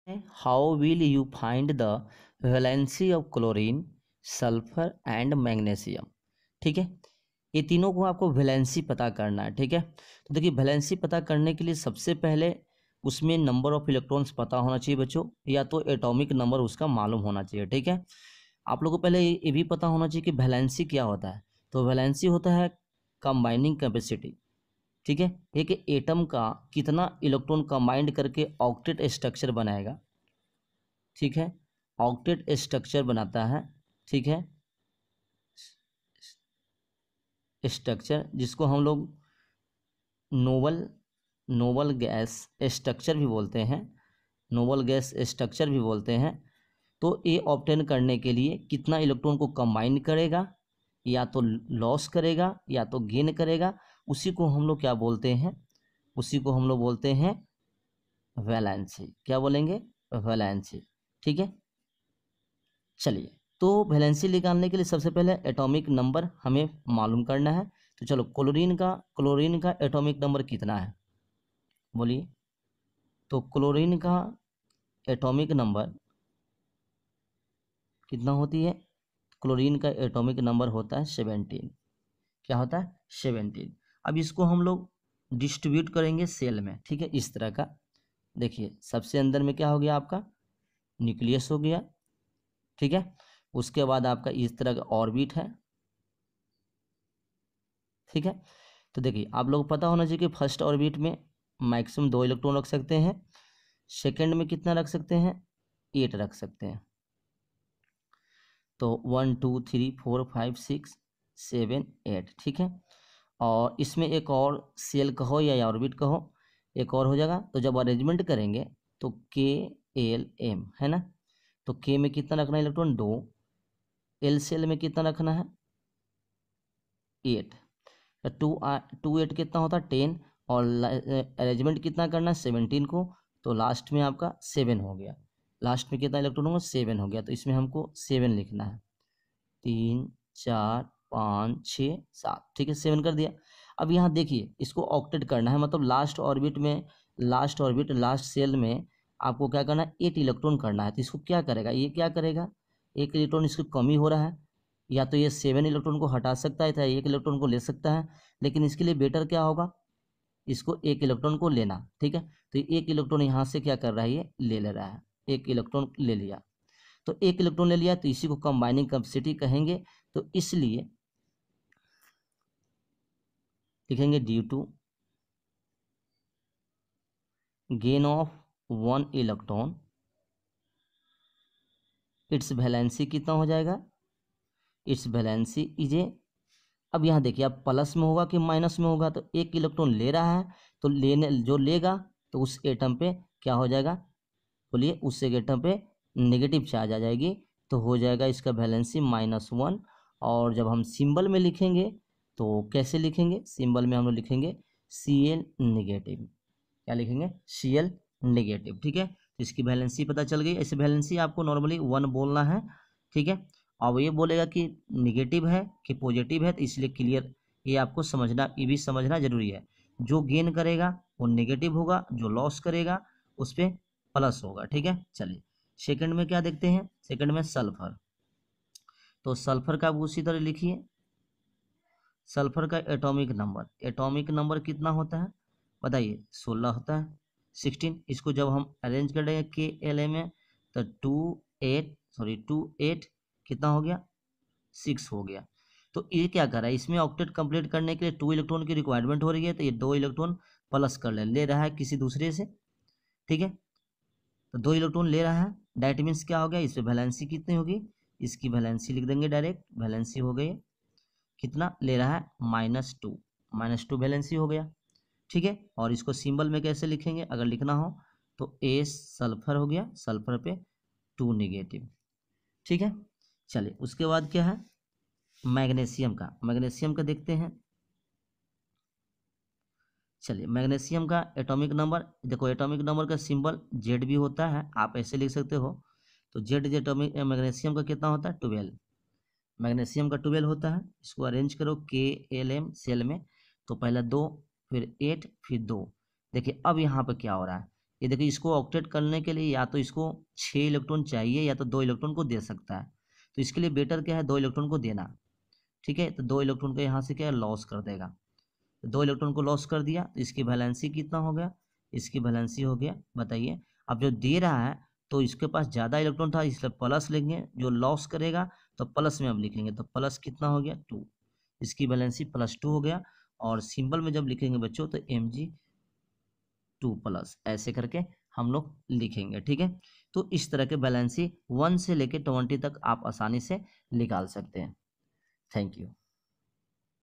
How will you find the valency of chlorine, sulphur and magnesium. ठीक है, ये तीनों को आपको वैलेंसी पता करना है। ठीक है, तो देखिए वैलेंसी पता करने के लिए सबसे पहले उसमें नंबर ऑफ इलेक्ट्रॉन्स पता होना चाहिए बच्चों, या तो एटॉमिक नंबर उसका मालूम होना चाहिए। ठीक है, आप लोगों को पहले ये भी पता होना चाहिए कि वैलेंसी क्या होता है। तो वैलेंसी होता है कंबाइनिंग कैपेसिटी। ठीक है, एक एटम का कितना इलेक्ट्रॉन कंबाइंड करके ऑक्टेट स्ट्रक्चर बनाएगा। ठीक है, ऑक्टेट स्ट्रक्चर बनाता है। ठीक है, स्ट्रक्चर जिसको हम लोग नोबल नोबल गैस स्ट्रक्चर भी बोलते हैं, नोबल गैस स्ट्रक्चर भी बोलते हैं। तो ये ऑब्टेन करने के लिए कितना इलेक्ट्रॉन को कंबाइन करेगा, या तो लॉस करेगा या तो गेन करेगा, उसी को हम लोग क्या बोलते हैं, उसी को हम लोग बोलते हैं वैलेंसी। क्या बोलेंगे? वैलेंसी। ठीक है, चलिए, तो वैलेंसी निकालने के लिए सबसे पहले एटॉमिक नंबर हमें मालूम करना है। तो चलो, क्लोरीन का एटॉमिक नंबर कितना है, बोलिए। तो क्लोरीन का एटॉमिक नंबर कितना होती है? क्लोरीन का एटॉमिक नंबर होता है 17। क्या होता है? 17। अब इसको हम लोग डिस्ट्रीब्यूट करेंगे सेल में। ठीक है, इस तरह का देखिए, सबसे अंदर में क्या हो गया आपका? न्यूक्लियस हो गया। ठीक है, उसके बाद आपका इस तरह का ऑर्बिट है। ठीक है, तो देखिए आप लोग पता होना चाहिए कि फर्स्ट ऑर्बिट में मैक्सिमम 2 इलेक्ट्रॉन रख सकते हैं, सेकंड में कितना रख सकते हैं? 8 रख सकते हैं। तो 1 2 3 4 5 6 7 8। ठीक है, और इसमें एक और सेल कहो या ऑर्बिट कहो, एक और हो जाएगा। तो जब अरेंजमेंट करेंगे तो KLM है ना, तो K में कितना रखना है इलेक्ट्रॉन? 2। L सेल में कितना रखना है? 8। टू 8 कितना होता है? 10। और अरेंजमेंट कितना करना है? 17 को। तो लास्ट में आपका 7 हो गया। लास्ट में कितना इलेक्ट्रॉन होगा? 7 हो गया। तो इसमें हमको 7 लिखना है। 3 4 5 6 7। ठीक है, 7 कर दिया। अब यहाँ देखिए, इसको ऑक्टेट करना है, मतलब लास्ट ऑर्बिट में, लास्ट सेल में आपको क्या करना है? 8 इलेक्ट्रॉन करना है। तो इसको क्या करेगा? ये क्या करेगा? एक इलेक्ट्रॉन इसकी कमी हो रहा है, या तो ये 7 इलेक्ट्रॉन को हटा सकता है, था 1 इलेक्ट्रॉन को ले सकता है। लेकिन इसके लिए बेटर क्या होगा? इसको 1 इलेक्ट्रॉन को लेना। ठीक है, तो 1 इलेक्ट्रॉन यहाँ से क्या कर रहा है? ये ले रहा है। 1 इलेक्ट्रॉन ले लिया, तो 1 इलेक्ट्रॉन ले लिया, तो इसी को कंबाइनिंग कैपेसिटी कहेंगे। तो इसलिए लिखेंगे due to gain of 1 electron, it's valency कितना हो जाएगा? इट्स वैलेंसी इज ए, अब यहाँ देखिए, अब प्लस में होगा कि माइनस में होगा? तो 1 इलेक्ट्रॉन ले रहा है, तो लेने जो लेगा तो उस एटम पे क्या हो जाएगा? बोलिए, उस एटम पे नेगेटिव चार्ज आ जाएगी, तो हो जाएगा इसका वैलेंसी -1। और जब हम सिंबल में लिखेंगे तो कैसे लिखेंगे? सिंबल में हम लोग लिखेंगे Cl नेगेटिव। क्या लिखेंगे? Cl negative. ठीक है, तो इसकी वैलेंसी पता चल गई। ऐसे वैलेंसी आपको नॉर्मली 1 बोलना है। ठीक है, अब ये बोलेगा कि निगेटिव है कि पॉजिटिव है, तो इसलिए क्लियर ये आपको समझना, ये भी समझना जरूरी है। जो गेन करेगा वो नेगेटिव होगा, जो लॉस करेगा उस पर प्लस होगा। ठीक है, चलिए सेकंड में क्या देखते हैं? सेकंड में सल्फर। तो सल्फर का उसी तरह लिखिए। सल्फर का एटॉमिक नंबर कितना होता है बताइए? 16 होता है। 16। इसको जब हम अरेंज करेंगे KLA में, तो 2 8 कितना हो गया? 6 हो गया। तो ये क्या कर रहा है? इसमें ऑक्टेट कंप्लीट करने के लिए 2 इलेक्ट्रॉन की रिक्वायरमेंट हो रही है, तो ये 2 इलेक्ट्रॉन प्लस कर ले रहा है किसी दूसरे से। ठीक है, तो 2 इलेक्ट्रॉन ले रहा है, डैट मीन्स क्या हो गया? इस पर वैलेंसी कितनी होगी? इसकी वैलेंसी लिख देंगे डायरेक्ट। वैलेंसी हो गई, कितना ले रहा है? -2। -2 वैलेंसी हो गया। ठीक है, और इसको सिंबल में कैसे लिखेंगे अगर लिखना हो? तो A सल्फर हो गया, सल्फर पे 2 नेगेटिव। ठीक है, चलिए उसके बाद क्या है? मैग्नीशियम का देखते हैं। चलिए, मैग्नीशियम का एटॉमिक नंबर देखो, एटॉमिक नंबर का सिंबल Z भी होता है, आप ऐसे लिख सकते हो। तो Z एटॉमिक मैग्नीशियम का कितना होता है? 12। मैग्नीशियम का 12 होता है। इसको अरेंज करो KLM सेल में, तो पहला 2, फिर 8, फिर 2। देखिए अब यहाँ पे क्या हो रहा है? ये देखिए इसको ऑक्टेट करने के लिए या तो इसको 6 इलेक्ट्रॉन चाहिए या तो 2 इलेक्ट्रॉन को दे सकता है। तो इसके लिए बेटर क्या है, 2 इलेक्ट्रॉन को देना। ठीक है, तो 2 इलेक्ट्रॉन को यहाँ से क्या है लॉस कर देगा। तो 2 इलेक्ट्रॉन को लॉस कर दिया तो इसकी वैलेंसी कितना हो गया, इसकी वैलेंसी हो गया बताइए। अब जो दे रहा है तो इसके पास ज़्यादा इलेक्ट्रॉन था इसलिए प्लस लिखेंगे, जो लॉस करेगा तो प्लस में अब लिखेंगे, तो प्लस कितना हो गया 2, इसकी वैलेंसी +2 हो गया। और सिंबल में जब लिखेंगे बच्चों तो Mg2+ ऐसे करके हम लोग लिखेंगे। ठीक है, तो इस तरह के वैलेंसी 1 से लेके 20 तक आप आसानी से निकाल सकते हैं। Thank you.